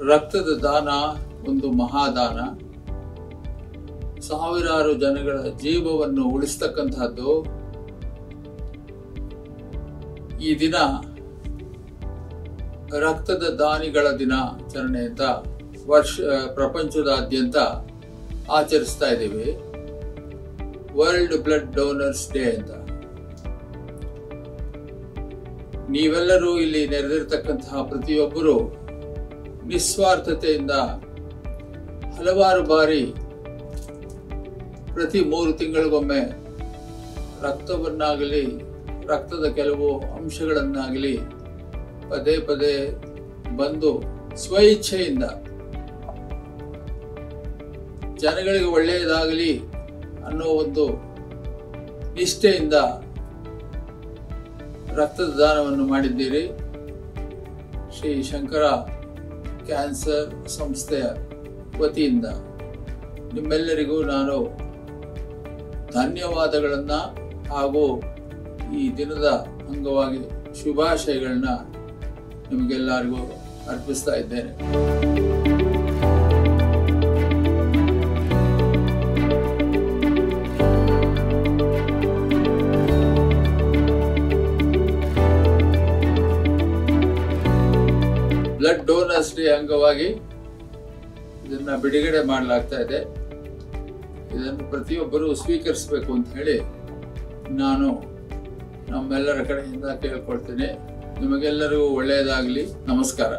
ರಕ್ತದ ದಾನ ಒಂದು ಮಹಾದಾನ. ಸಾವಿರಾರು ಜನಗಳ ಜೀವವನ್ನು ಉಳಿಸ್ತಕ್ಕಂತಹದ್ದು. ಈ ದಿನ ರಕ್ತದ ದಾನಿಗಳ ದಿನಾಚರಣೆ ಅಂತ ಪ್ರಪಂಚದಾದ್ಯಂತ ಆಚರಿಸ್ತಾ ಇದ್ದೀವಿ. ವರ್ಲ್ಡ್ ಬ್ಲಡ್ ಡೋನರ್ಸ್ ಡೇ ಅಂತ. ನೀವೆಲ್ಲರೂ ಇಲ್ಲಿ ನೆರೆದಿರ್ತಕ್ಕಂತಹ ಪ್ರತಿಯೊಬ್ಬರು ನಿಸ್ವಾರ್ಥತೆಯಿಂದ ಹಲವಾರು ಬಾರಿ ಪ್ರತಿ 3 ತಿಂಗಳಿಗೊಮ್ಮೆ ರಕ್ತವನ್ನಾಗಲಿ ರಕ್ತದ ಕೆಲವು ಅಂಶಗಳನ್ನಾಗಲಿ ಪದೇ ಪದೇ ಬಂದು ಸ್ವಇಚ್ಛೆಯಿಂದ ಜನಗಳಿಗೆ ಒಳ್ಳೆಯದಾಗಲಿ ಅನ್ನೋ ಒಂದು ನಿಷ್ಠೆಯಿಂದ ರಕ್ತದ ದಾನವನ್ನು ಮಾಡಿದ್ದೀರಿ. ಶ್ರೀ ಶಂಕರ ಕ್ಯಾನ್ಸರ್ ಸಂಸ್ಥೆಯ ವತಿಯಿಂದ ನಿಮ್ಮೆಲ್ಲರಿಗೂ ನಾನು ಧನ್ಯವಾದಗಳನ್ನ ಹಾಗೂ ಈ ದಿನದ ಅಂಗವಾಗಿ ಶುಭಾಶಯಗಳನ್ನ ನಿಮಗೆಲ್ಲರಿಗೂ ಅರ್ಪಿಸ್ತಾ ಇದ್ದೇನೆ. ಬ್ಲಡ್ ಡೋನರ್ಸ್ ಡೇ ಅಂಗವಾಗಿ ಇದನ್ನ ಬಿಡುಗಡೆ ಮಾಡಲಾಗ್ತಾ ಇದೆ. ಇದನ್ನು ಪ್ರತಿಯೊಬ್ಬರು ಸ್ವೀಕರಿಸಬೇಕು ಅಂತ ಹೇಳಿ ನಾನು ನಮ್ಮೆಲ್ಲರ ಕಡೆಯಿಂದ ಕೇಳ್ಕೊಳ್ತೇನೆ. ನಿಮಗೆಲ್ಲರಿಗೂ ಒಳ್ಳೆಯದಾಗಲಿ. ನಮಸ್ಕಾರ.